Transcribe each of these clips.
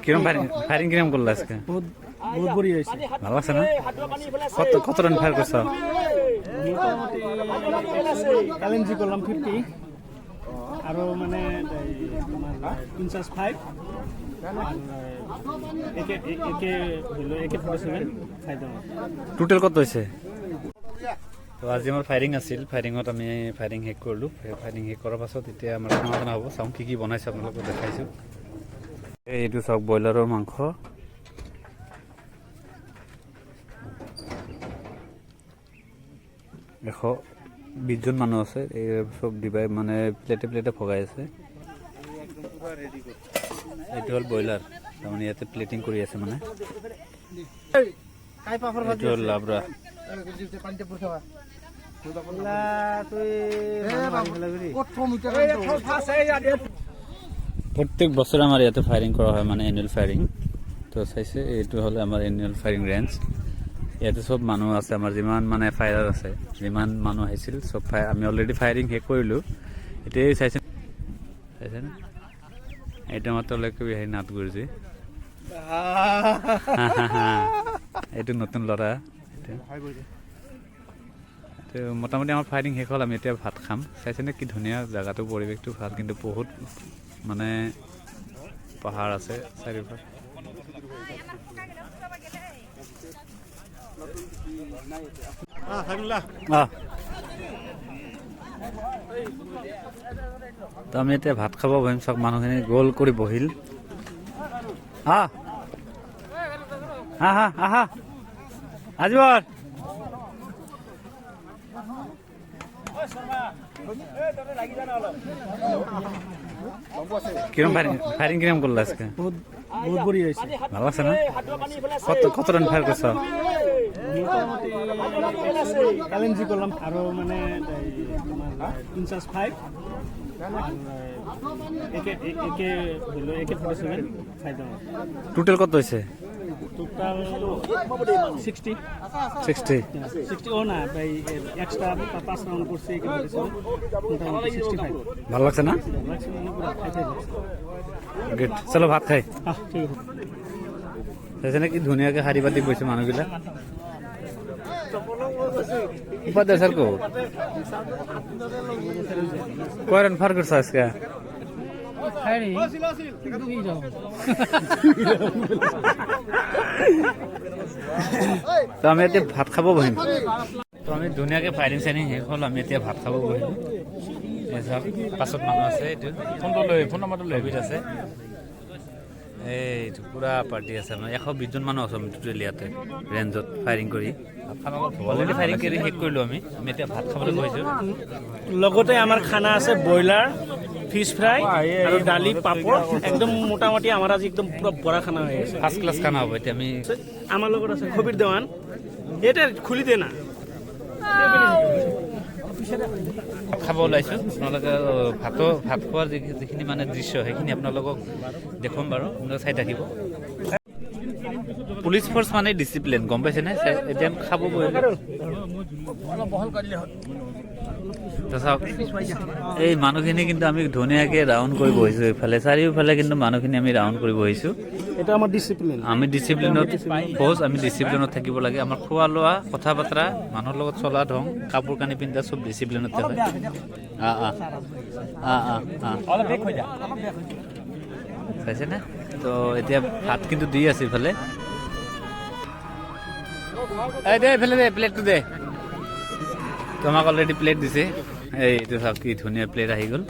কিরম ফায়ারিং কিরম করলো আজকে? বহুত বহুত বড়ি হয়েছে, ভালো লাগছে না? কত রান ফায়ার করছো? মোটামুটি এলএনজি করলাম 50, আরো মানে তোমার 5 একে একে হলো একে 47 ফাইদার। টোটাল কত হয়েছে? তো আজি আমার ফায়ারিং আছিল, ফায়ারিঙত আমি ফায়ারিং শেষ কৰিলোঁ। ফায়াৰিং শেষ কৰাৰ পাছত এতিয়া আমাৰ খানা খানা হ'ব। চাওঁ কি কি বনাইছে আপোনালোকক দেখাইছোঁ। এইটো চাওক ব্ৰইলাৰৰ মাংস, এশ 20 জন মানুহ আছে। এই চব ডিবাই মানে প্লেটে প্লেটে ভগাই আছে। এইটো হ'ল ব্ৰইলাৰ, তাৰমানে ইয়াতে প্লেটিং কৰি আছে মানে। এইটো হ'ল লাবৰা। প্রত্যেক বছর আমার ইয়াতে ফায়ারিং করা হয়, মানে এনুয়াল ফায়ারিং। তো চাইছে এইটো হলে আমার এনুয়াল ফায়ারিং রেঞ্জ। ইয়াতে সব মানুহ আছে, আমার যিমান মানে ফায়ার আছে, যিমান মানুহ আহিছিল সব আমি অলরেডি ফায়ারিং শেষ কৰিলোঁ। এতিয়াই চাইছে না, এইটো মাত্ৰ লৈকে নাট গুৰুজী। এইটো নতুন ল'ৰা। তো মোটামুটি আমার ফায়ারিং শেষ হল, আমি এতিয়া ভাত খাম। চাইছেনে কি ধুনীয়া জায়গাটো, পৰিৱেশটো ভাল, কিন্তু বহুত মানে পাহাৰ আছে চাৰিওফালে। তো আমি এতিয়া ভাত খাব বহিম। চাওক মানুহখিনি গোল কৰি বহিল। হা হা হা আহা আজিবৰ কিরম ফায়ারিং কিরম করলো আজকে? বহুত বহুত বড়ি হয়েছে, ভালো লাগছে না? কত রান ফায়ার করছো? মোটামুটি এলএনজি করলাম, আরো মানে তোমার 5 একে একে হলো একে 47 ফাইদার। টোটাল কত হয়েছে? টোটাল 60 ও না ভাই, এক্সট্রা 5 রাউন্ড করছে একে 47, মোটামুটি 65। ভালো লাগছে না? গুড, চলো ভাত খাই। ঠিক আছে। কি ধুনীয়াকে শাৰী পাতি বহিছে মানুহবিলাক। উপাধ্যায় স্যার কো কয় রান ফায়ার করছো আজকে? তো আমি এতিয়া ভাত খাব বহিম। তো আমি ধুনীয়াকে ফায়াৰিং চাইৰিং শেষ হ'ল, আমি এতিয়া ভাত খাব বহিলোঁ। পাছত মানুহ আছে, এইটো ফোন নম্বৰটো লৈ আছে। এইটো পুৰা পাৰ্টি আছে, মানে 120 জন মানুহ আছো আমি টোটেল ইয়াতে ৰেঞ্জত ফায়াৰিং কৰি। অলৰেডি ফায়াৰিং কৰি শেষ কৰিলোঁ আমি এতিয়া ভাত খাবলৈ বহিছোঁ। লগতে আমার খানা আছে ব্রয়লার, ফিশ ফ্রাই আর ডালি, পাপড়। একদম মোটামুটি আমার আজ একদম পুরো বড়া খানা হয়ে গেছে, ফার্স্ট ক্লাস খানা হ'ব। এতিয়া আমি আমার লগত আছে খবির দেওয়ান, এটা খুলি দে না। খাব ওলাইছোঁ। আপোনালোকে ভাত খোৱাৰ যিখিনি মানে দৃশ্য সেইখিনি আপোনালোকক দেখুৱাম বাৰু, আপোনালোকে চাই থাকিব। পুলিচ ফোর্স মানে ডিসিপ্লিন, গম পাইছেনে? এতিয়া খাব এই মানুহখিনি কিন্তু আমি ধুনীয়াকে ৰাউণ্ড কৰি বহিছোঁ। এইফালে চাৰিওফালে কিন্তু মানুহখিনি আমি ৰাউণ্ড কৰি বহিছোঁ। এটা আমাৰ ডিসিপ্লিন, আমি ডিসিপ্লিনত ফৌজ, আমি ডিসিপ্লিনত থাকিব লাগে। আমাৰ খোৱা লোৱা, কথা বতৰা, মানুহৰ লগত চলা ধং, কাপোৰ কানি পিন্ধা চব ডিসিপ্লিনতে হয়। চাইছেনে? তো এতিয়া ভাত কিন্তু দি আছে ইফালে। দে এইফালে দে, প্লেটটো দে। তোমাক অলৰেডি প্লেট দিছে। এইটো চাওক কি ধুনীয়া প্লেট আহি গ'ল।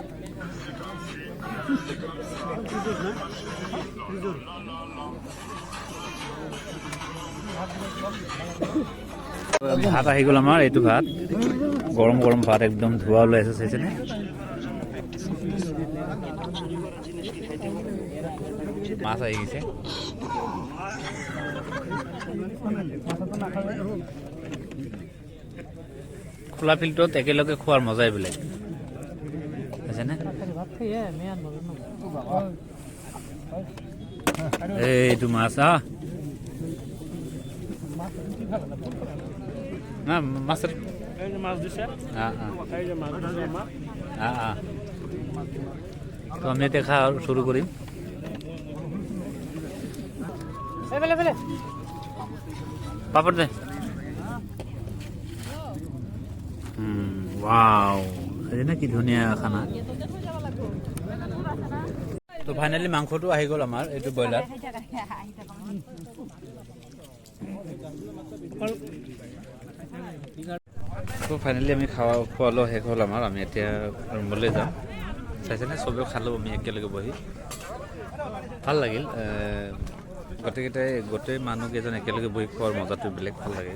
ভাত আহি গ'ল আমাৰ। এইটো ভাত গৰম গৰম ভাত, একদম ধোৱা ওলাই আছে, চাইছেনে? মাছ আহি গৈছে। খোলা ফিল্ডত একেলগে খোৱাৰ মজাই বেলেগ, বুজিছেনে? এইটো মাছ না মাছের এই যে মাছ দিছে এই যে মাছ দিছে আমাক তো আমি এতিয়া খাওয়া শুরু করিম পাপড় দে ওয়াও এই না কি ধুনীয়া খানা তো ফাইনালি মাংসটো আহি গ'ল আমাৰ এইটো ব্ৰইলাৰ তো ফাইনালি আমি খোৱা লোৱা শেষ হ'ল আমাৰ আমি এতিয়া ৰুমলৈ যাম চাইছেনে চবেই খালোঁ আমি একেলগে বহি ভাল লাগিল গোটেইকেইটাই গোটেই মানুহকেইজন একেলগে বহি খোৱাৰ মজাটো বেলেগ ভাল লাগে